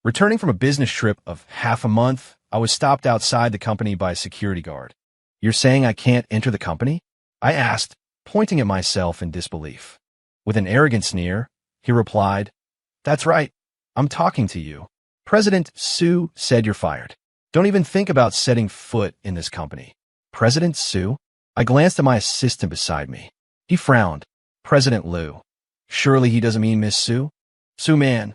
Returning from a business trip of half a month, I was stopped outside the company by a security guard. "You're saying I can't enter the company?" I asked, pointing at myself in disbelief. With an arrogant sneer, he replied, "That's right. I'm talking to you. President Su said you're fired. Don't even think about setting foot in this company." "President Su?" I glanced at my assistant beside me. He frowned. "President Liu. Surely he doesn't mean Miss Su?" "Su Man,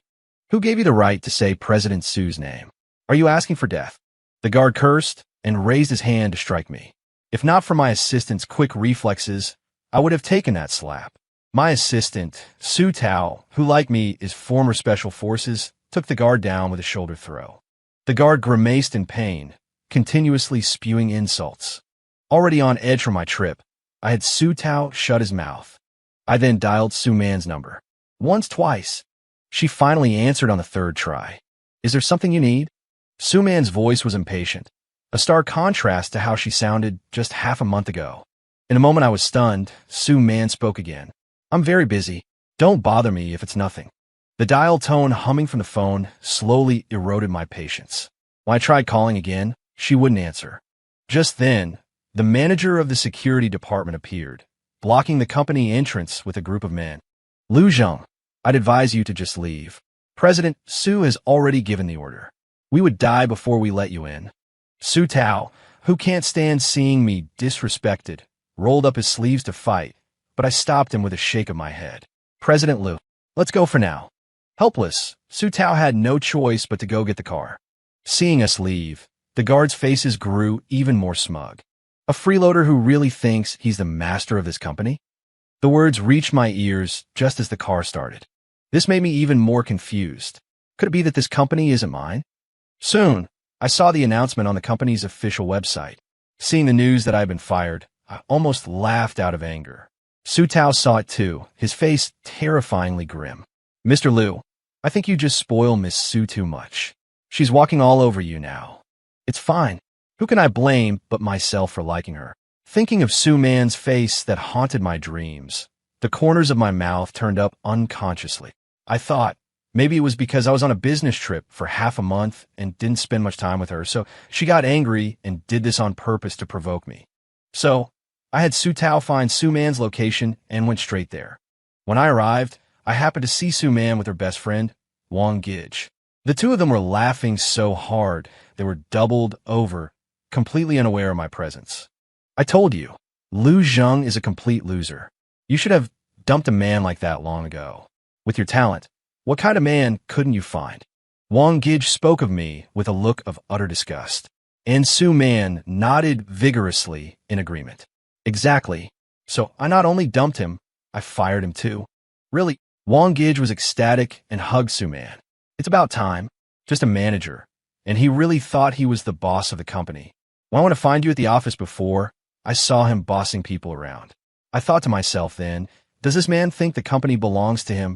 who gave you the right to say President Su's name? Are you asking for death?" The guard cursed and raised his hand to strike me. If not for my assistant's quick reflexes, I would have taken that slap. My assistant, Su Tao, who like me is former Special Forces, took the guard down with a shoulder throw. The guard grimaced in pain, continuously spewing insults. Already on edge from my trip, I had Su Tao shut his mouth. I then dialed Su Man's number. Once, twice. She finally answered on the third try. "Is there something you need?" Su Man's voice was impatient, a stark contrast to how she sounded just half a month ago. In a moment I was stunned. Su Man spoke again. "I'm very busy. Don't bother me if it's nothing." The dial tone humming from the phone slowly eroded my patience. When I tried calling again, she wouldn't answer. Just then, the manager of the security department appeared, blocking the company entrance with a group of men. "Liu Zheng, I'd advise you to just leave. President Su has already given the order. We would die before we let you in." Su Tao, who can't stand seeing me disrespected, rolled up his sleeves to fight, but I stopped him with a shake of my head. "President Liu, let's go for now." Helpless, Su Tao had no choice but to go get the car. Seeing us leave, the guards' faces grew even more smug. A freeloader who really thinks he's the master of this company? The words reached my ears just as the car started. This made me even more confused. Could it be that this company isn't mine? Soon, I saw the announcement on the company's official website. Seeing the news that I had been fired, I almost laughed out of anger. Su Tao saw it too, his face terrifyingly grim. "Mr. Liu, I think you just spoil Miss Su too much. She's walking all over you now." "It's fine. Who can I blame but myself for liking her?" Thinking of Su Man's face that haunted my dreams, the corners of my mouth turned up unconsciously. I thought, maybe it was because I was on a business trip for half a month and didn't spend much time with her, so she got angry and did this on purpose to provoke me. So, I had Su Tao find Su Man's location and went straight there. When I arrived, I happened to see Su Man with her best friend, Wang Gij. The two of them were laughing so hard they were doubled over, completely unaware of my presence. "I told you, Liu Zheng is a complete loser. You should have dumped a man like that long ago. With your talent, what kind of man couldn't you find?" Wang Gij spoke of me with a look of utter disgust, and Su Man nodded vigorously in agreement. "Exactly. So I not only dumped him, I fired him too." "Really?" Wang Gij was ecstatic and hugged Su Man. "It's about time. Just a manager. And he really thought he was the boss of the company. When I went to find you at the office before, I saw him bossing people around. I thought to myself then, does this man think the company belongs to him?"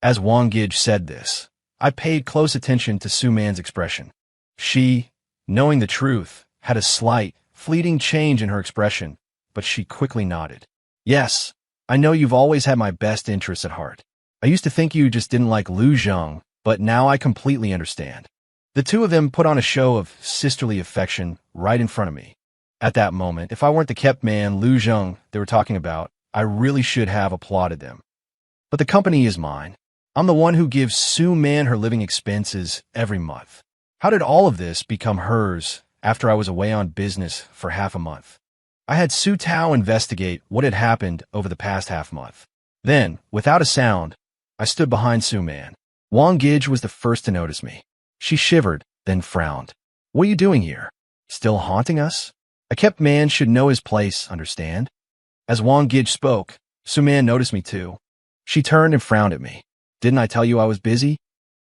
As Wang Gij said this, I paid close attention to Su Man's expression. She, knowing the truth, had a slight, fleeting change in her expression, but she quickly nodded. "Yes, I know you've always had my best interests at heart. I used to think you just didn't like Liu Zheng, but now I completely understand." The two of them put on a show of sisterly affection right in front of me. At that moment, if I weren't the kept man Liu Zheng they were talking about, I really should have applauded them. But the company is mine. I'm the one who gives Su Man her living expenses every month. How did all of this become hers after I was away on business for half a month? I had Su Tao investigate what had happened over the past half month. Then, without a sound, I stood behind Su Man. Wang Gij was the first to notice me. She shivered, then frowned. "What are you doing here? Still haunting us? A kept man should know his place, understand?" As Wang Gij spoke, Su Man noticed me too. She turned and frowned at me. "Didn't I tell you I was busy?"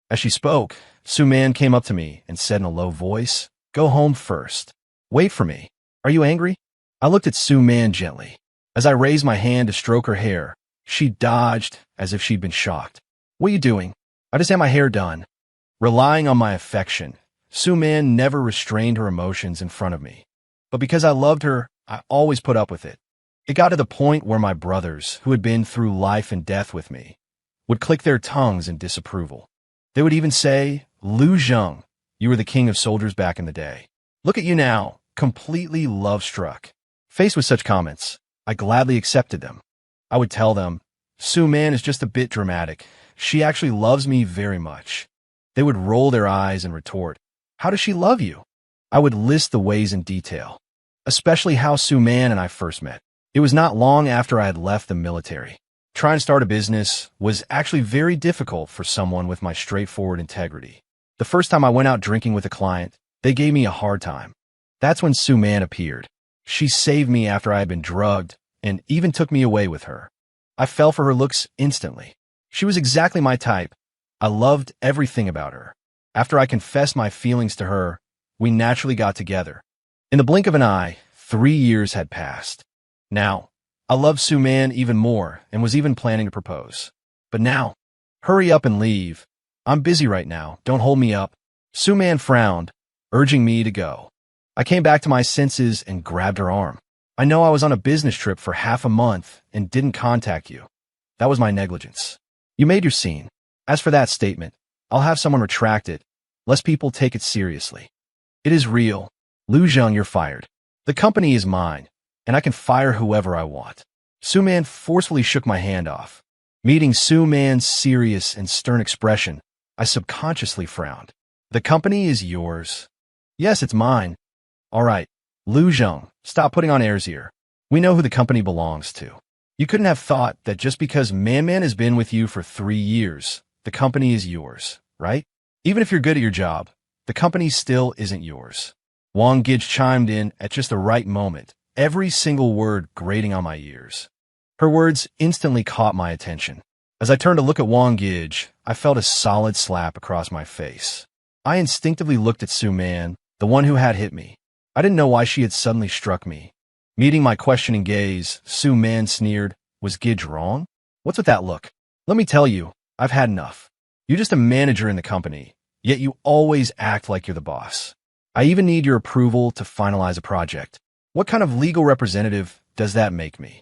As she spoke, Su Man came up to me and said in a low voice, "Go home first. Wait for me. Are you angry?" I looked at Su Man gently. As I raised my hand to stroke her hair, she dodged as if she'd been shocked. "What are you doing? I just had my hair done." Relying on my affection, Su Man never restrained her emotions in front of me. But because I loved her, I always put up with it. It got to the point where my brothers, who had been through life and death with me, would click their tongues in disapproval. They would even say, Lu Zheng, you were the king of soldiers back in the day. Look at you now, completely love-struck. Faced with such comments, I gladly accepted them. I would tell them, Su Man is just a bit dramatic. She actually loves me very much. They would roll their eyes and retort, how does she love you? I would list the ways in detail, especially how Su Man and I first met. It was not long after I had left the military. Trying to start a business was actually very difficult for someone with my straightforward integrity. The first time I went out drinking with a client, they gave me a hard time. That's when Su Man appeared. She saved me after I had been drugged and even took me away with her. I fell for her looks instantly. She was exactly my type. I loved everything about her. After I confessed my feelings to her, we naturally got together. In the blink of an eye, 3 years had passed. Now, I loved Su Man even more and was even planning to propose. But now, hurry up and leave. I'm busy right now. Don't hold me up. Su Man frowned, urging me to go. I came back to my senses and grabbed her arm. I know I was on a business trip for half a month and didn't contact you. That was my negligence. You made your scene. As for that statement, I'll have someone retract it, lest people take it seriously. It is real. Lu Zheng, you're fired. The company is mine, and I can fire whoever I want. Su Man forcefully shook my hand off. Meeting Su Man's serious and stern expression, I subconsciously frowned. The company is yours. Yes, it's mine. All right, Lu Zheng, stop putting on airs here. We know who the company belongs to. You couldn't have thought that just because Man has been with you for 3 years, the company is yours, right? Even if you're good at your job, the company still isn't yours. Wang Gij chimed in at just the right moment, every single word grating on my ears. Her words instantly caught my attention. As I turned to look at Wang Gij, I felt a solid slap across my face. I instinctively looked at Su Man, the one who had hit me. I didn't know why she had suddenly struck me. Meeting my questioning gaze, Su Man sneered, was Gij wrong? What's with that look? Let me tell you, I've had enough. You're just a manager in the company, yet you always act like you're the boss. I even need your approval to finalize a project. What kind of legal representative does that make me?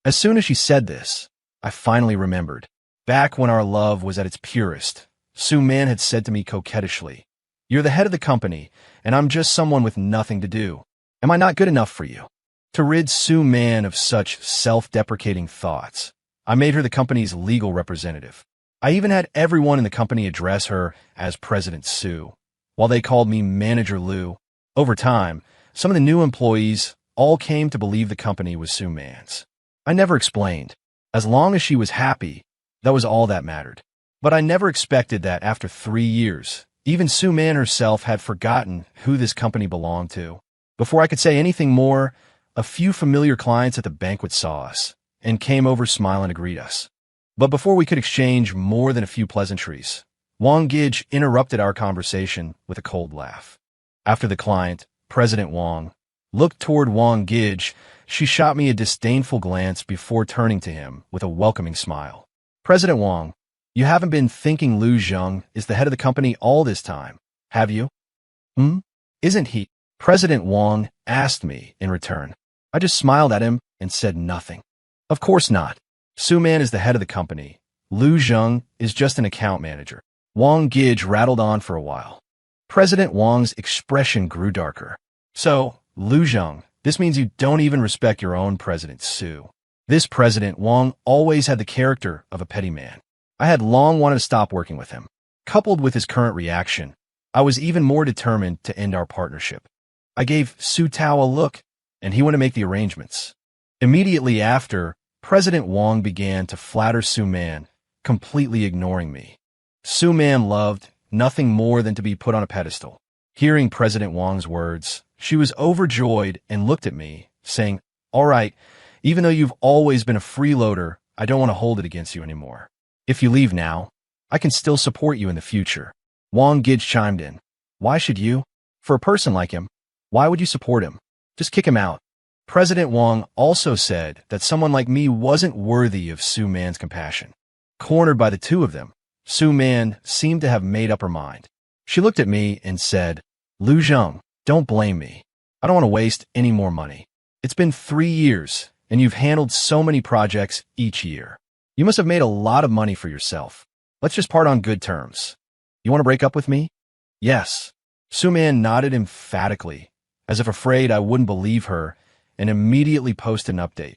As soon as she said this, I finally remembered. Back when our love was at its purest, Su Man had said to me coquettishly, you're the head of the company, and I'm just someone with nothing to do. Am I not good enough for you? To rid Su Man of such self-deprecating thoughts, I made her the company's legal representative. I even had everyone in the company address her as President Su, while they called me Manager Lu. Over time, some of the new employees all came to believe the company was Su Man's. I never explained. As long as she was happy, that was all that mattered. But I never expected that after 3 years, even Su Man herself had forgotten who this company belonged to. Before I could say anything more, a few familiar clients at the banquet saw us and came over smiling to greet us. But before we could exchange more than a few pleasantries, Wang Gij interrupted our conversation with a cold laugh. After the client, President Wang, looked toward Wang Gij, she shot me a disdainful glance before turning to him with a welcoming smile. President Wang, you haven't been thinking Lu Zheng is the head of the company all this time, have you? Isn't he? President Wang asked me in return. I just smiled at him and said nothing. Of course not. Su Man is the head of the company. Lu Zheng is just an account manager. Wang Gij rattled on for a while. President Wang's expression grew darker. So, Lu Zheng, this means you don't even respect your own President Su. This President Wang always had the character of a petty man. I had long wanted to stop working with him. Coupled with his current reaction, I was even more determined to end our partnership. I gave Su Tao a look, and he went to make the arrangements. Immediately after, President Wang began to flatter Su Man, completely ignoring me. Su Man loved nothing more than to be put on a pedestal. Hearing President Wang's words, she was overjoyed and looked at me, saying, all right, even though you've always been a freeloader, I don't want to hold it against you anymore. If you leave now, I can still support you in the future. Wang Gij chimed in. Why should you? For a person like him, why would you support him? Just kick him out. President Wang also said that someone like me wasn't worthy of Su Man's compassion. Cornered by the two of them, Su Man seemed to have made up her mind. She looked at me and said, Lu Zheng, don't blame me. I don't want to waste any more money. It's been 3 years, and you've handled so many projects each year. You must have made a lot of money for yourself. Let's just part on good terms. You want to break up with me? Yes. Su Man nodded emphatically, as if afraid I wouldn't believe her, and immediately posted an update.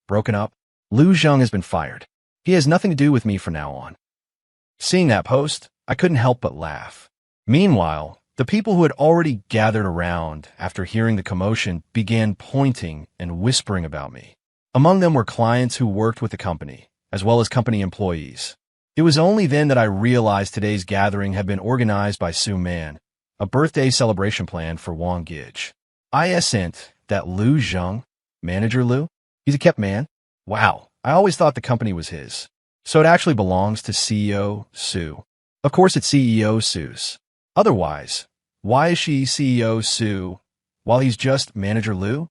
Broken up? Lu Zheng has been fired. He has nothing to do with me from now on. Seeing that post, I couldn't help but laugh. Meanwhile, the people who had already gathered around after hearing the commotion began pointing and whispering about me. Among them were clients who worked with the company, as well as company employees. It was only then that I realized today's gathering had been organized by Su Man, a birthday celebration plan for Wang Gij. I assent that Lu Zheng, Manager Lu, he's a kept man? Wow, I always thought the company was his. So it actually belongs to CEO Su. Of course it's CEO Su's. Otherwise, why is she CEO Su while he's just Manager Lu?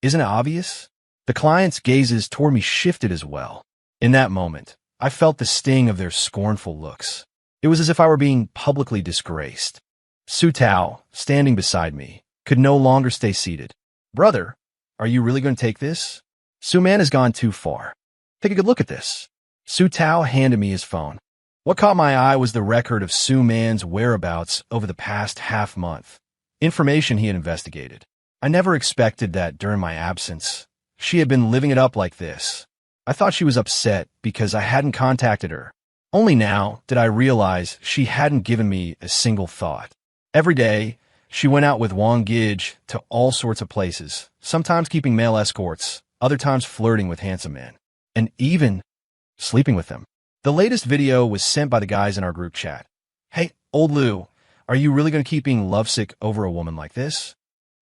Isn't it obvious? The clients' gazes toward me shifted as well. In that moment, I felt the sting of their scornful looks. It was as if I were being publicly disgraced. Su Tao, standing beside me, could no longer stay seated. Brother, are you really going to take this? Su Man has gone too far. Take a good look at this. Su Tao handed me his phone. What caught my eye was the record of Su Man's whereabouts over the past half-month. Information he had investigated. I never expected that during my absence, she had been living it up like this. I thought she was upset because I hadn't contacted her. Only now did I realize she hadn't given me a single thought. Every day, she went out with Wang Gij to all sorts of places, sometimes keeping male escorts, other times flirting with handsome men, and even sleeping with them. The latest video was sent by the guys in our group chat. Hey, old Lu, are you really going to keep being lovesick over a woman like this?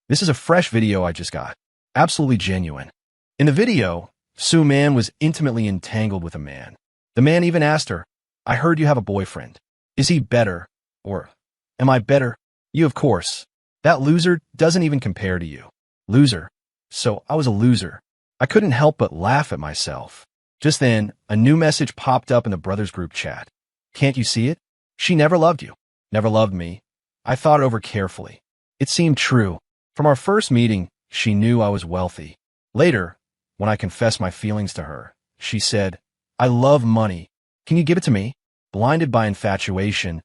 This is a fresh video I just got. Absolutely genuine. In the video, Su Man was intimately entangled with a man. The man even asked her, I heard you have a boyfriend. Is he better? Or, am I better? You, of course. That loser doesn't even compare to you. Loser. So I was a loser. I couldn't help but laugh at myself. Just then, a new message popped up in the brothers group chat. Can't you see it? She never loved you. Never loved me. I thought it over carefully. It seemed true. From our first meeting, she knew I was wealthy. Later, when I confessed my feelings to her, she said, I love money. Can you give it to me? Blinded by infatuation,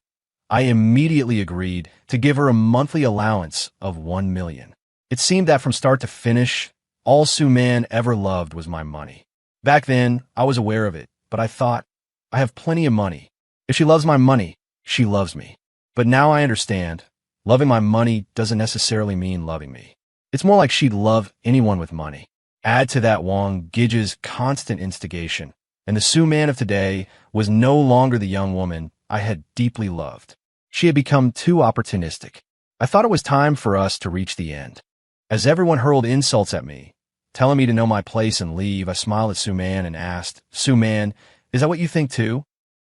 I immediately agreed to give her a monthly allowance of 1 million. It seemed that from start to finish, all Su Man ever loved was my money. Back then, I was aware of it, but I thought, I have plenty of money. If she loves my money, she loves me. But now I understand, loving my money doesn't necessarily mean loving me. It's more like she'd love anyone with money. Add to that Wang Gij's constant instigation, and the Su Man of today was no longer the young woman I had deeply loved. She had become too opportunistic. I thought it was time for us to reach the end. As everyone hurled insults at me, telling me to know my place and leave, I smiled at Su Man and asked, Su Man, is that what you think too?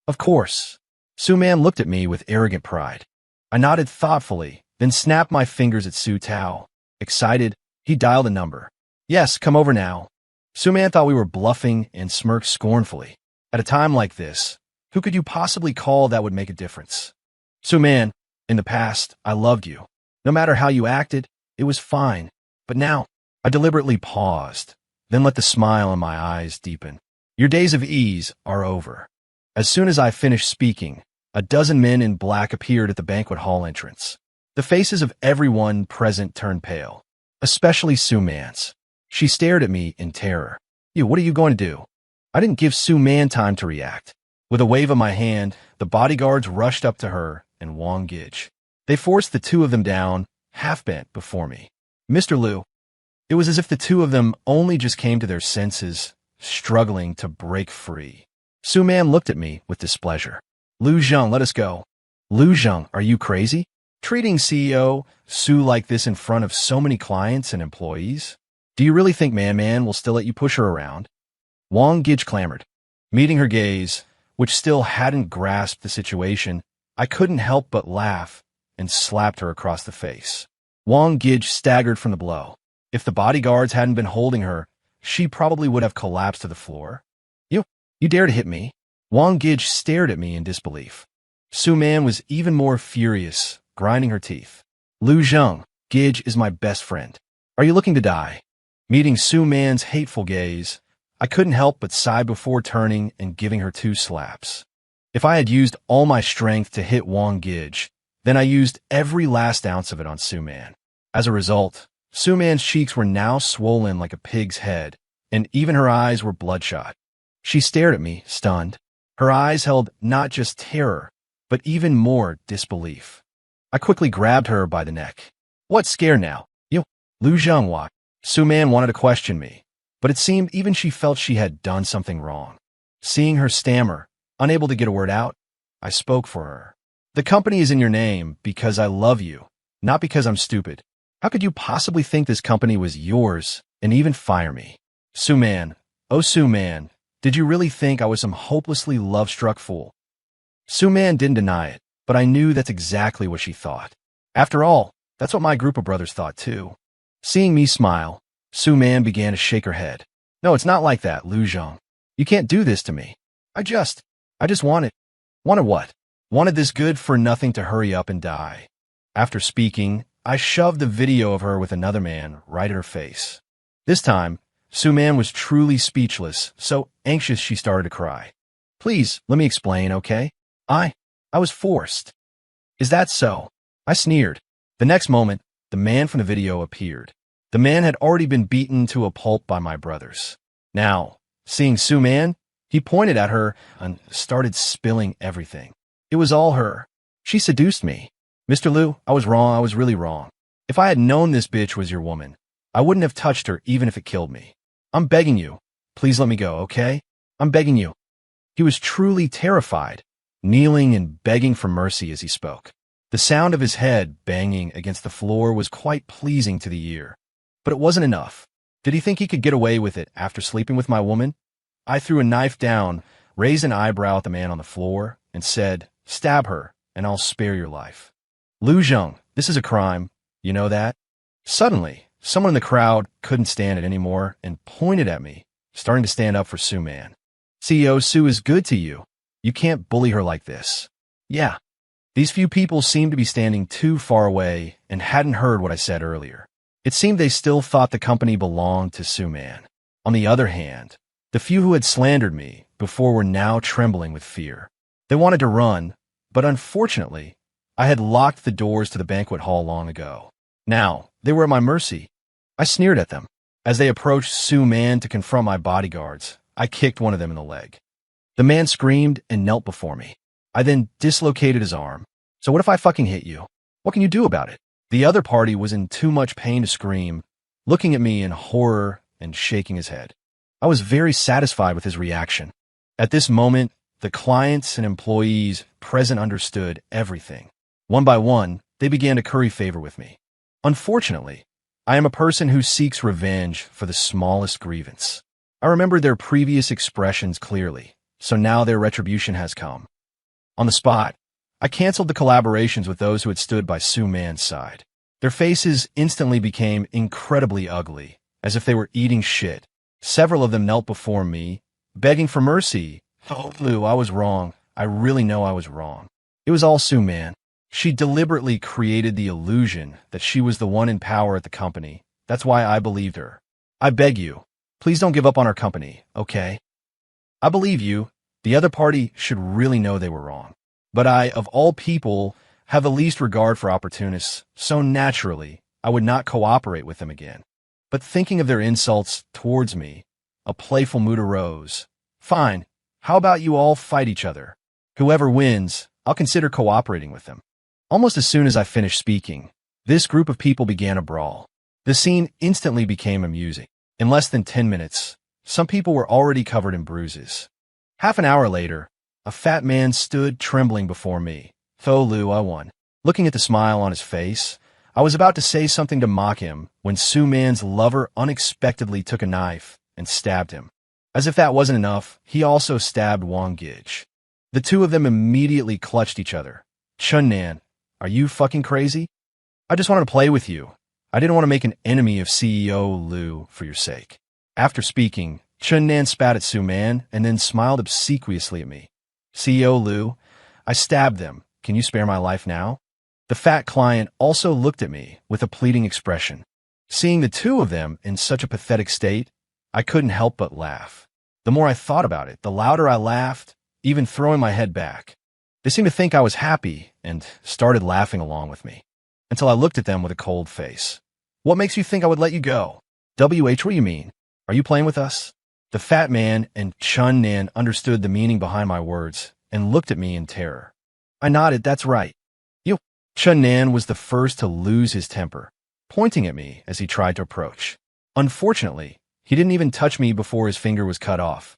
Of course. Su Man looked at me with arrogant pride. I nodded thoughtfully, then snapped my fingers at Su Tao. Excited, he dialed a number. Yes, come over now. Su Man thought we were bluffing and smirked scornfully. At a time like this, who could you possibly call that would make a difference? Su Man, in the past, I loved you. No matter how you acted, it was fine. But now, I deliberately paused, then let the smile in my eyes deepen. Your days of ease are over. As soon as I finished speaking, a dozen men in black appeared at the banquet hall entrance. The faces of everyone present turned pale, especially Su Man's. She stared at me in terror. What are you going to do? I didn't give Su Man time to react. With a wave of my hand, the bodyguards rushed up to her and Wang Gij. They forced the two of them down, half-bent, before me. Mr. Lu. It was as if the two of them only just came to their senses, struggling to break free. Su Man looked at me with displeasure. Lu Zheng, let us go. Lu Zheng, are you crazy? Treating CEO Su like this in front of so many clients and employees? Do you really think Man will still let you push her around? Wang Gij clamored. Meeting her gaze, which still hadn't grasped the situation, I couldn't help but laugh and slapped her across the face. Wang Gij staggered from the blow. If the bodyguards hadn't been holding her, she probably would have collapsed to the floor. You dare to hit me? Wang Gij stared at me in disbelief. Su Man was even more furious, grinding her teeth. Lu Zheng, Gij is my best friend. Are you looking to die? Meeting Su Man's hateful gaze, I couldn't help but sigh before turning and giving her 2 slaps. If I had used all my strength to hit Wang Gij, then I used every last ounce of it on Su-Man. As a result, Su-Man's cheeks were now swollen like a pig's head, and even her eyes were bloodshot. She stared at me, stunned. Her eyes held not just terror, but even more disbelief. I quickly grabbed her by the neck. What scare now? You? Lu Zhenghua. Su-Man wanted to question me, but it seemed even she felt she had done something wrong. Seeing her stammer, unable to get a word out, I spoke for her. The company is in your name because I love you, not because I'm stupid. How could you possibly think this company was yours and even fire me? Su-Man, oh Su-Man, did you really think I was some hopelessly love-struck fool? Su-Man didn't deny it, but I knew that's exactly what she thought. After all, that's what my group of brothers thought too. Seeing me smile, Su-Man began to shake her head. No, it's not like that, Lu Zhang. You can't do this to me. I just wanted what? Wanted this good-for-nothing to hurry up and die. After speaking, I shoved the video of her with another man right at her face. This time, Su-Man was truly speechless, so anxious she started to cry. Please, let me explain, okay? I was forced. Is that so? I sneered. The next moment, the man from the video appeared. The man had already been beaten to a pulp by my brothers. Now, seeing Su-Man, he pointed at her and started spilling everything. It was all her. She seduced me. Mr. Lu, I was wrong. I was really wrong. If I had known this bitch was your woman, I wouldn't have touched her even if it killed me. I'm begging you. Please let me go, okay? I'm begging you. He was truly terrified, kneeling and begging for mercy as he spoke. The sound of his head banging against the floor was quite pleasing to the ear. But it wasn't enough. Did he think he could get away with it after sleeping with my woman? I threw a knife down, raised an eyebrow at the man on the floor, and said, "Stab her, and I'll spare your life." Lu Zhang, this is a crime. You know that? Suddenly, someone in the crowd couldn't stand it anymore and pointed at me, starting to stand up for Su-Man. CEO Su is good to you. You can't bully her like this. Yeah. These few people seemed to be standing too far away and hadn't heard what I said earlier. It seemed they still thought the company belonged to Su-Man. On the other hand, the few who had slandered me before were now trembling with fear. They wanted to run, but unfortunately, I had locked the doors to the banquet hall long ago. Now, they were at my mercy. I sneered at them. As they approached Su-Man to confront my bodyguards, I kicked one of them in the leg. The man screamed and knelt before me. I then dislocated his arm. So what if I fucking hit you? What can you do about it? The other party was in too much pain to scream, looking at me in horror and shaking his head. I was very satisfied with his reaction. At this moment, the clients and employees present understood everything. One by one, they began to curry favor with me. Unfortunately, I am a person who seeks revenge for the smallest grievance. I remembered their previous expressions clearly, so now their retribution has come. On the spot, I canceled the collaborations with those who had stood by Su-Man's side. Their faces instantly became incredibly ugly, as if they were eating shit. Several of them knelt before me, begging for mercy. Oh, Lu, I was wrong. I really know I was wrong. It was all Su-Man. She deliberately created the illusion that she was the one in power at the company. That's why I believed her. I beg you, please don't give up on our company, okay? I believe you. The other party should really know they were wrong. But I, of all people, have the least regard for opportunists, so naturally, I would not cooperate with them again. But thinking of their insults towards me, a playful mood arose. Fine, how about you all fight each other? Whoever wins, I'll consider cooperating with them. Almost as soon as I finished speaking, this group of people began a brawl. The scene instantly became amusing. In less than 10 minutes, some people were already covered in bruises. Half an hour later, a fat man stood trembling before me. Tho Lu, I won. Looking at the smile on his face, I was about to say something to mock him when Su-Man's lover unexpectedly took a knife and stabbed him. As if that wasn't enough, he also stabbed Wang Gij. The two of them immediately clutched each other. Chunnan, are you fucking crazy? I just wanted to play with you. I didn't want to make an enemy of CEO Lu for your sake. After speaking, Chunnan spat at Su-Man and then smiled obsequiously at me. CEO Lu, I stabbed them. Can you spare my life now? The fat client also looked at me with a pleading expression. Seeing the two of them in such a pathetic state, I couldn't help but laugh. The more I thought about it, the louder I laughed, even throwing my head back. They seemed to think I was happy and started laughing along with me, until I looked at them with a cold face. What makes you think I would let you go? WH, what do you mean? Are you playing with us? The fat man and Chun Nan understood the meaning behind my words and looked at me in terror. I nodded, that's right. You. Chun Nan was the first to lose his temper, pointing at me as he tried to approach. Unfortunately, he didn't even touch me before his finger was cut off.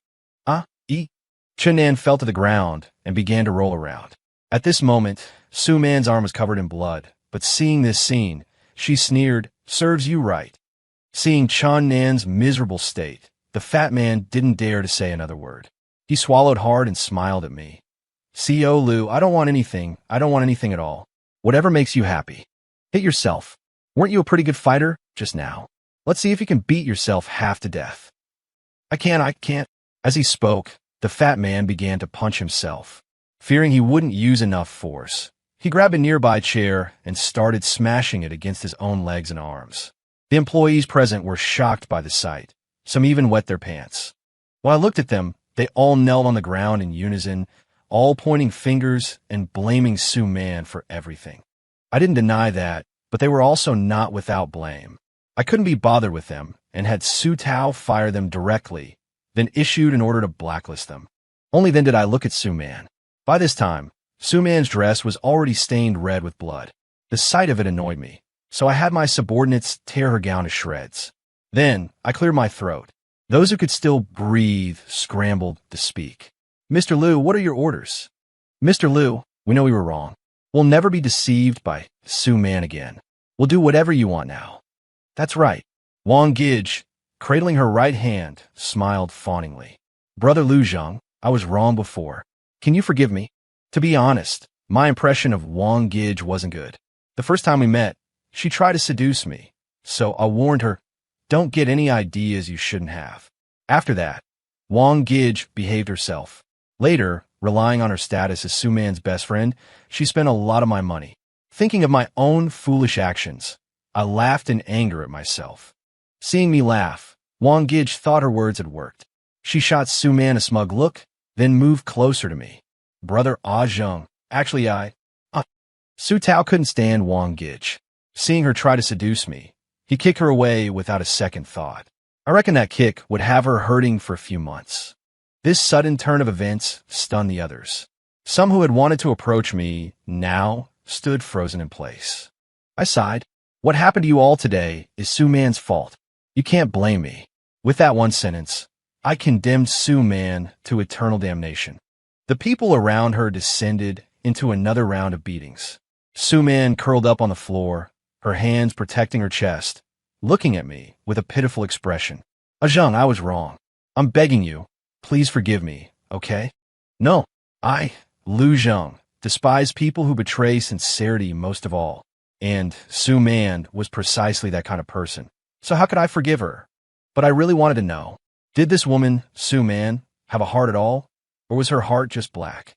Chun Nan fell to the ground and began to roll around. At this moment, Su Man's arm was covered in blood, but seeing this scene, she sneered, serves you right. Seeing Chun Nan's miserable state, the fat man didn't dare to say another word. He swallowed hard and smiled at me. CO Lu, I don't want anything at all. Whatever makes you happy. Hit yourself. Weren't you a pretty good fighter just now? Let's see if you can beat yourself half to death. I can't. As he spoke, the fat man began to punch himself. Fearing he wouldn't use enough force, he grabbed a nearby chair and started smashing it against his own legs and arms. The employees present were shocked by the sight. Some even wet their pants. While I looked at them, they all knelt on the ground in unison, all pointing fingers and blaming Su Man for everything. I didn't deny that, but they were also not without blame. I couldn't be bothered with them and had Su Tao fire them directly, then issued an order to blacklist them. Only then did I look at Su Man. By this time, Su Man's dress was already stained red with blood. The sight of it annoyed me, so I had my subordinates tear her gown to shreds. Then, I cleared my throat. Those who could still breathe scrambled to speak. Mr. Lu, what are your orders? Mr. Lu, we know we were wrong. We'll never be deceived by Su Man again. We'll do whatever you want now. That's right. Wang Gij, cradling her right hand, smiled fawningly. Brother Lu Zhang, I was wrong before. Can you forgive me? To be honest, my impression of Wang Gij wasn't good. The first time we met, she tried to seduce me, so I warned her, don't get any ideas you shouldn't have. After that, Wang Gij behaved herself. Later, relying on her status as Su Man's best friend, she spent a lot of my money. Thinking of my own foolish actions, I laughed in anger at myself. Seeing me laugh, Wang Gij thought her words had worked. She shot Su Man a smug look, then moved closer to me. Brother Ah Zheng, actually Su Tao couldn't stand Wang Gij. Seeing her try to seduce me, he kicked her away without a second thought. I reckon that kick would have her hurting for a few months. This sudden turn of events stunned the others. Some who had wanted to approach me now stood frozen in place. I sighed. What happened to you all today is Su Man's fault. You can't blame me. With that one sentence, I condemned Su Man to eternal damnation. The people around her descended into another round of beatings. Su Man curled up on the floor, her hands protecting her chest, looking at me with a pitiful expression. Zhang, I was wrong. I'm begging you, please forgive me, okay? No, Lu Zhang, despise people who betray sincerity most of all. And Su Man was precisely that kind of person. So how could I forgive her? But I really wanted to know, did this woman, Su Man, have a heart at all? Or was her heart just black?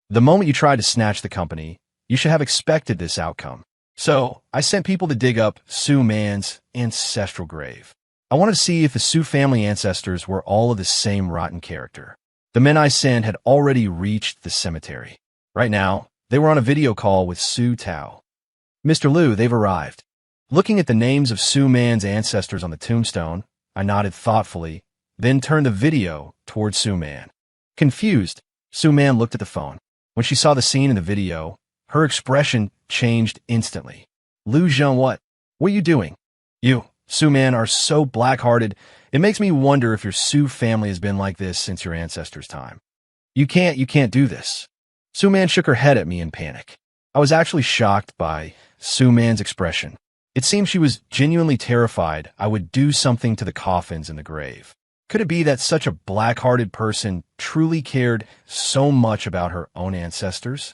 The moment you tried to snatch the company, you should have expected this outcome. So I sent people to dig up Su Man's ancestral grave. I wanted to see if the Su family ancestors were all of the same rotten character. The men I sent had already reached the cemetery. Right now, they were on a video call with Su Tao. Mr. Lu, they've arrived. Looking at the names of Su Man's ancestors on the tombstone, I nodded thoughtfully, then turned the video towards Su Man. Confused, Su Man looked at the phone. When she saw the scene in the video, her expression changed instantly. Lu Zhang, what are you doing? You, Su Man, are so black-hearted, it makes me wonder if your Su family has been like this since your ancestors' time. You can't do this. Su Man shook her head at me in panic. I was actually shocked by Su Man's expression. It seemed she was genuinely terrified I would do something to the coffins in the grave. Could it be that such a black-hearted person truly cared so much about her own ancestors?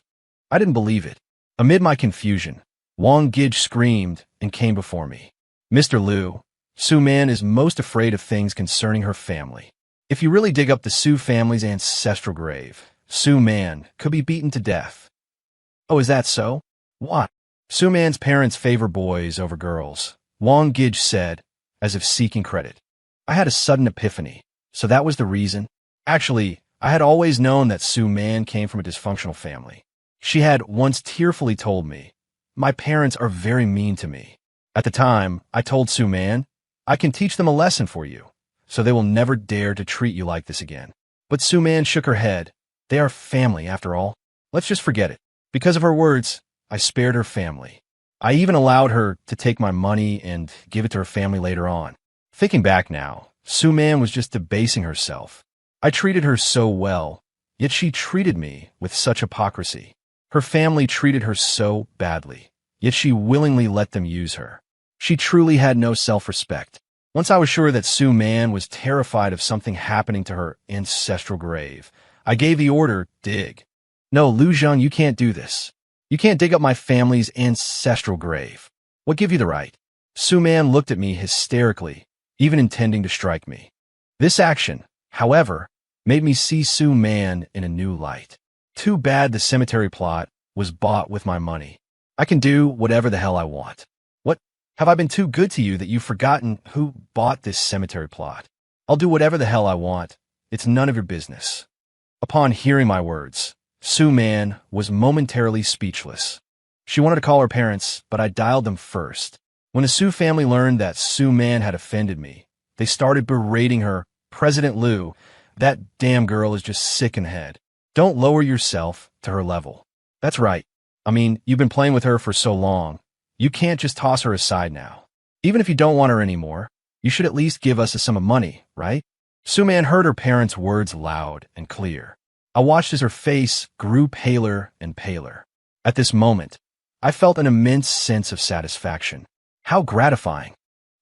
I didn't believe it. Amid my confusion, Wang Gij screamed and came before me. Mr. Lu, Su Man is most afraid of things concerning her family. If you really dig up the Su family's ancestral grave, Su Man could be beaten to death. Oh, is that so? What? Su Man's parents favor boys over girls, Wang Gij said, as if seeking credit. I had a sudden epiphany. So that was the reason? Actually, I had always known that Sue Man came from a dysfunctional family. She had once tearfully told me, "My parents are very mean to me." At the time, I told Sue Man, "I can teach them a lesson for you, so they will never dare to treat you like this again." But Sue Man shook her head. "They are family, after all. Let's just forget it." Because of her words, I spared her family. I even allowed her to take my money and give it to her family later on. Thinking back now, Sue Man was just debasing herself. I treated her so well, yet she treated me with such hypocrisy. Her family treated her so badly, yet she willingly let them use her. She truly had no self-respect. Once I was sure that Sue Man was terrified of something happening to her ancestral grave, I gave the order, "Dig." "No, Lu Zhang, you can't do this. You can't dig up my family's ancestral grave. What give you the right?" Sue Man looked at me hysterically, even intending to strike me. This action, however, made me see Sue Man in a new light. Too bad the cemetery plot was bought with my money. I can do whatever the hell I want. What? Have I been too good to you that you've forgotten who bought this cemetery plot? I'll do whatever the hell I want. It's none of your business. Upon hearing my words, Sue Man was momentarily speechless. She wanted to call her parents, but I dialed them first. When the Sue family learned that Sue Man had offended me, they started berating her. "President Liu, that damn girl is just sick in the head. Don't lower yourself to her level." "That's right. I mean, you've been playing with her for so long. You can't just toss her aside now. Even if you don't want her anymore, you should at least give us a sum of money, right?" Sue Man heard her parents' words loud and clear. I watched as her face grew paler and paler. At this moment, I felt an immense sense of satisfaction. How gratifying.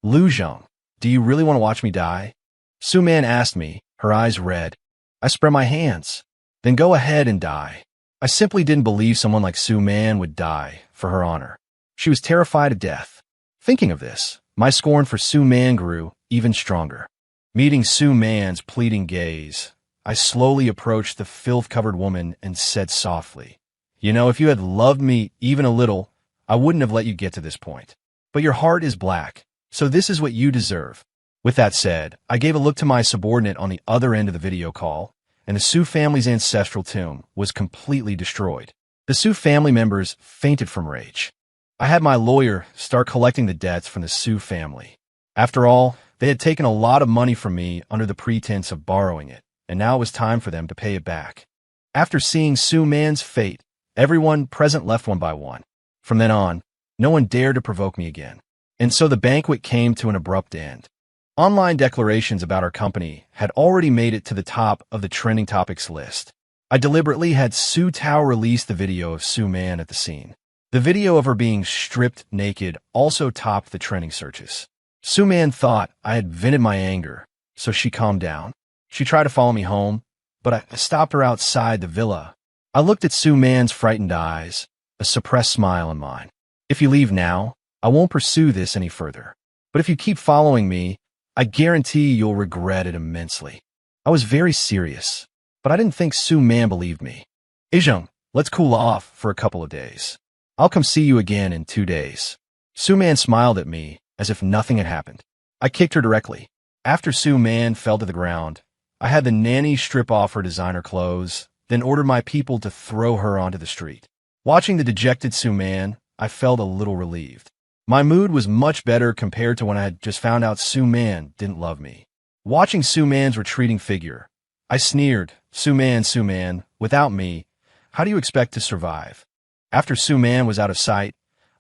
"Lu Zhang, do you really want to watch me die?" Sue Man asked me, her eyes red. I spread my hands. "Then go ahead and die." I simply didn't believe someone like Sue Man would die for her honor. She was terrified of death. Thinking of this, my scorn for Sue Man grew even stronger. Meeting Sue Man's pleading gaze, I slowly approached the filth-covered woman and said softly, "You know, if you had loved me even a little, I wouldn't have let you get to this point. But your heart is black, so this is what you deserve." With that said, I gave a look to my subordinate on the other end of the video call, and the Sue family's ancestral tomb was completely destroyed. The Sue family members fainted from rage. I had my lawyer start collecting the debts from the Sue family. After all, they had taken a lot of money from me under the pretense of borrowing it, and now it was time for them to pay it back. After seeing Sue Man's fate, everyone present left one by one. From then on, no one dared to provoke me again. And so the banquet came to an abrupt end. Online declarations about our company had already made it to the top of the trending topics list. I deliberately had Sue Tao release the video of Sue Man at the scene. The video of her being stripped naked also topped the trending searches. Sue Man thought I had vented my anger, so she calmed down. She tried to follow me home, but I stopped her outside the villa. I looked at Sue Man's frightened eyes, a suppressed smile in mine. "If you leave now, I won't pursue this any further. But if you keep following me, I guarantee you'll regret it immensely." I was very serious, but I didn't think Sue Man believed me. "Izheng, let's cool off for a couple of days. I'll come see you again in 2 days." Sue Man smiled at me as if nothing had happened. I kicked her directly. After Sue Man fell to the ground, I had the nanny strip off her designer clothes, then ordered my people to throw her onto the street. Watching the dejected Sue Man, I felt a little relieved. My mood was much better compared to when I had just found out Sue Man didn't love me. Watching Sue Man's retreating figure, I sneered, Sue Man, without me, how do you expect to survive?" After Sue Man was out of sight,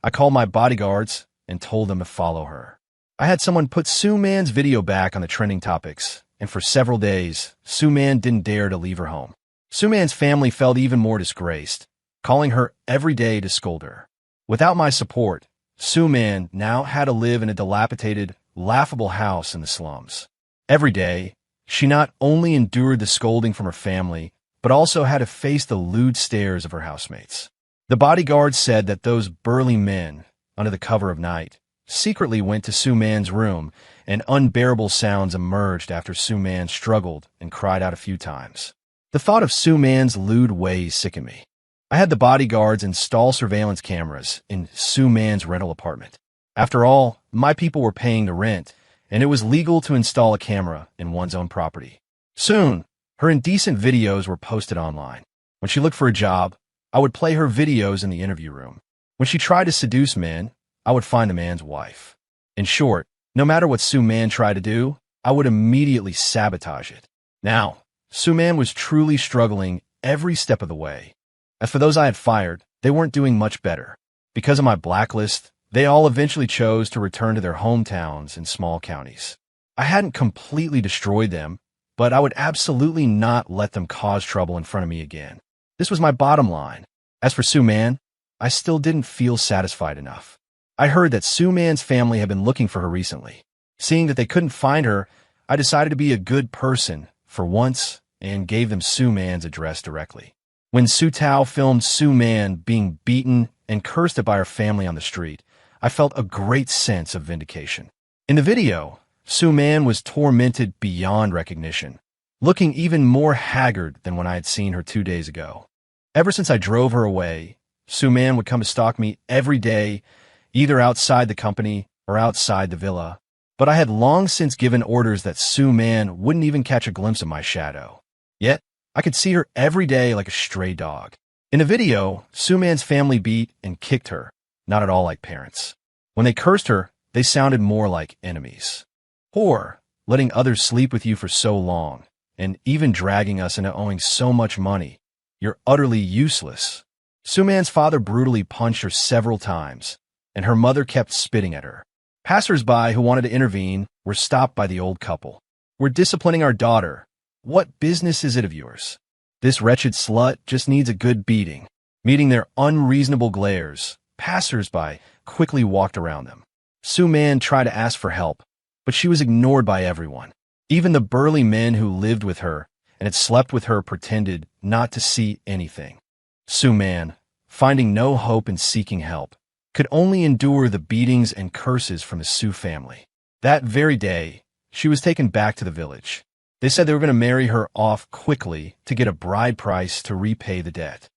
I called my bodyguards and told them to follow her. I had someone put Sue Man's video back on the trending topics, and for several days, Sue Man didn't dare to leave her home. Sue Man's family felt even more disgraced, calling her every day to scold her. Without my support, Sue Man now had to live in a dilapidated, laughable house in the slums. Every day, she not only endured the scolding from her family, but also had to face the lewd stares of her housemates. The bodyguards said that those burly men, under the cover of night, secretly went to Sue Man's room, and unbearable sounds emerged after Sue Man struggled and cried out a few times. The thought of Sue Man's lewd ways sickened me. I had the bodyguards install surveillance cameras in Sue Man's rental apartment. After all, my people were paying the rent, and it was legal to install a camera in one's own property. Soon, Her indecent videos were posted online. When she looked for a job, I would play her videos in the interview room. When she tried to seduce men, I would find the man's wife. In short, no matter what Sue Man tried to do, I would immediately sabotage it. Now, Sue Man was truly struggling every step of the way. As for those I had fired, they weren't doing much better. Because of my blacklist, they all eventually chose to return to their hometowns in small counties. I hadn't completely destroyed them, but I would absolutely not let them cause trouble in front of me again. This was my bottom line. As for Sue Man, I still didn't feel satisfied enough. I heard that Sue Man's family had been looking for her recently. Seeing that they couldn't find her, I decided to be a good person for once and gave them Sue Man's address directly. When Sue Tao filmed Sue Man being beaten and cursed at by her family on the street, I felt a great sense of vindication. In the video, Sue Man was tormented beyond recognition, looking even more haggard than when I had seen her 2 days ago. Ever since I drove her away, Sue Man would come to stalk me every day, either outside the company or outside the villa. But I had long since given orders that Sue Man wouldn't even catch a glimpse of my shadow. Yet, I could see her every day like a stray dog. In the video, Sue Man's family beat and kicked her, not at all like parents. When they cursed her, they sounded more like enemies. Whore, letting others sleep with you for so long, and even dragging us into owing so much money. You're utterly useless. Sue Man's father brutally punched her several times, and her mother kept spitting at her. Passers-by who wanted to intervene were stopped by the old couple. We're disciplining our daughter. What business is it of yours? This wretched slut just needs a good beating. Meeting their unreasonable glares, passers-by quickly walked around them. Sue Man tried to ask for help, but she was ignored by everyone. Even the burly men who lived with her and had slept with her pretended not to see anything. Sue Man, finding no hope in seeking help, could only endure the beatings and curses from the Sue family. That very day, she was taken back to the village. They said they were going to marry her off quickly to get a bride price to repay the debt.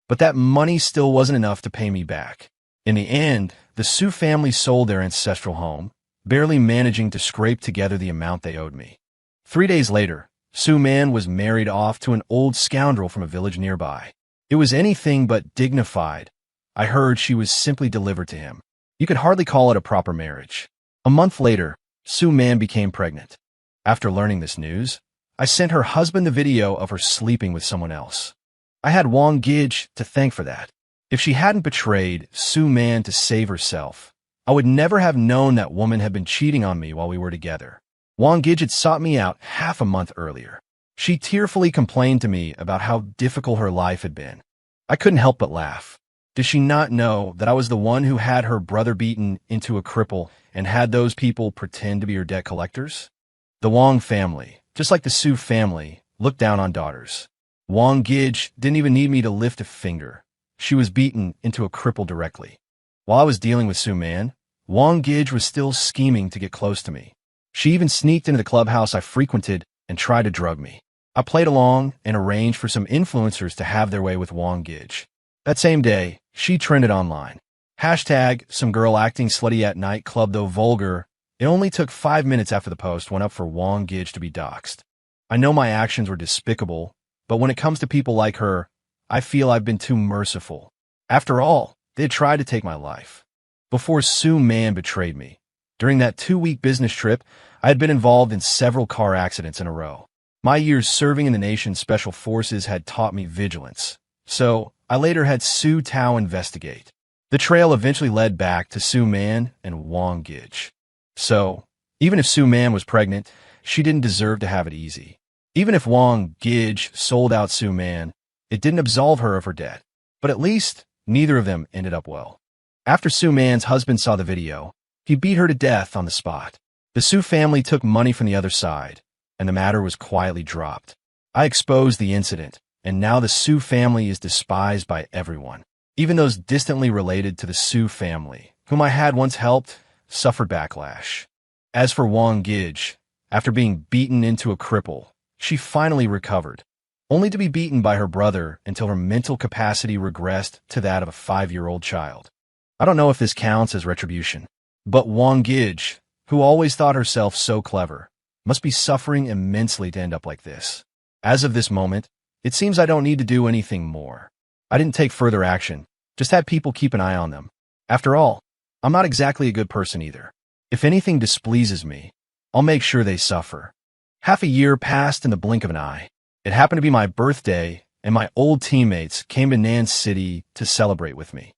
But that money still wasn't enough to pay me back. In the end, the Sue family sold their ancestral home, barely managing to scrape together the amount they owed me. 3 days later, Sue Man was married off to an old scoundrel from a village nearby. It was anything but dignified. I heard she was simply delivered to him. You could hardly call it a proper marriage. A month later, Sue Man became pregnant. After learning this news, I sent her husband the video of her sleeping with someone else. I had Wang Gij to thank for that. If she hadn't betrayed Sue Man to save herself, I would never have known that woman had been cheating on me while we were together. Wang Gij had sought me out half a month earlier. She tearfully complained to me about how difficult her life had been. I couldn't help but laugh. Did she not know that I was the one who had her brother beaten into a cripple and had those people pretend to be her debt collectors? The Wang family, just like the Sue family, looked down on daughters. Wang Gij didn't even need me to lift a finger. She was beaten into a cripple directly. While I was dealing with Sue Man, Wang Gij was still scheming to get close to me. She even sneaked into the clubhouse I frequented and tried to drug me. I played along and arranged for some influencers to have their way with Wang Gij. That same day, she trended online. Hashtag some girl acting slutty at night club though vulgar. It only took 5 minutes after the post went up for Wang Gij to be doxxed. I know my actions were despicable, but when it comes to people like her, I feel I've been too merciful. After all, they had tried to take my life. Before Sue Man betrayed me, during that 2-week business trip, I had been involved in several car accidents in a row. My years serving in the nation's special forces had taught me vigilance, so I later had Sue Tao investigate. The trail eventually led back to Sue Man and Wang Gij. So, even if Sue Man was pregnant, she didn't deserve to have it easy. Even if Wang Gij sold out Sue Man, it didn't absolve her of her debt. But at least, neither of them ended up well. After Sue Man's husband saw the video, he beat her to death on the spot. The Sue family took money from the other side, and the matter was quietly dropped. I exposed the incident, and now the Sue family is despised by everyone. Even those distantly related to the Sue family, whom I had once helped, suffered backlash. As for Wang Gij, after being beaten into a cripple, she finally recovered, only to be beaten by her brother until her mental capacity regressed to that of a 5-year-old child. I don't know if this counts as retribution, but Wang Gij, who always thought herself so clever, must be suffering immensely to end up like this. As of this moment, it seems I don't need to do anything more. I didn't take further action, just had people keep an eye on them. After all, I'm not exactly a good person either. If anything displeases me, I'll make sure they suffer. Half a year passed in the blink of an eye. It happened to be my birthday, and my old teammates came to Nan City to celebrate with me.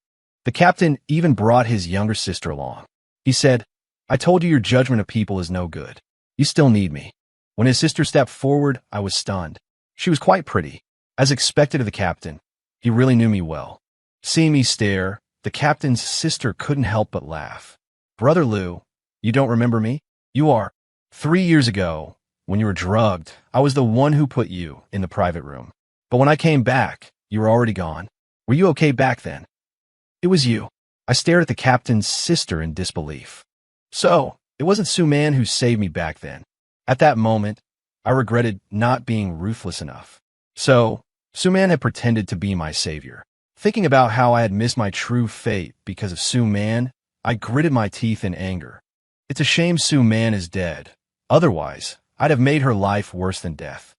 The captain even brought his younger sister along. He said, "I told you your judgment of people is no good. You still need me." When his sister stepped forward, I was stunned. She was quite pretty. As expected of the captain, he really knew me well. Seeing me stare, the captain's sister couldn't help but laugh. "Brother Lou, you don't remember me? You are. 3 years ago, when you were drugged, I was the one who put you in the private room. But when I came back, you were already gone. Were you okay back then?" "It was you." I stared at the captain's sister in disbelief. So, it wasn't Su-Man who saved me back then. At that moment, I regretted not being ruthless enough. So, Su-Man had pretended to be my savior. Thinking about how I had missed my true fate because of Su-Man, I gritted my teeth in anger. It's a shame Su-Man is dead. Otherwise, I'd have made her life worse than death.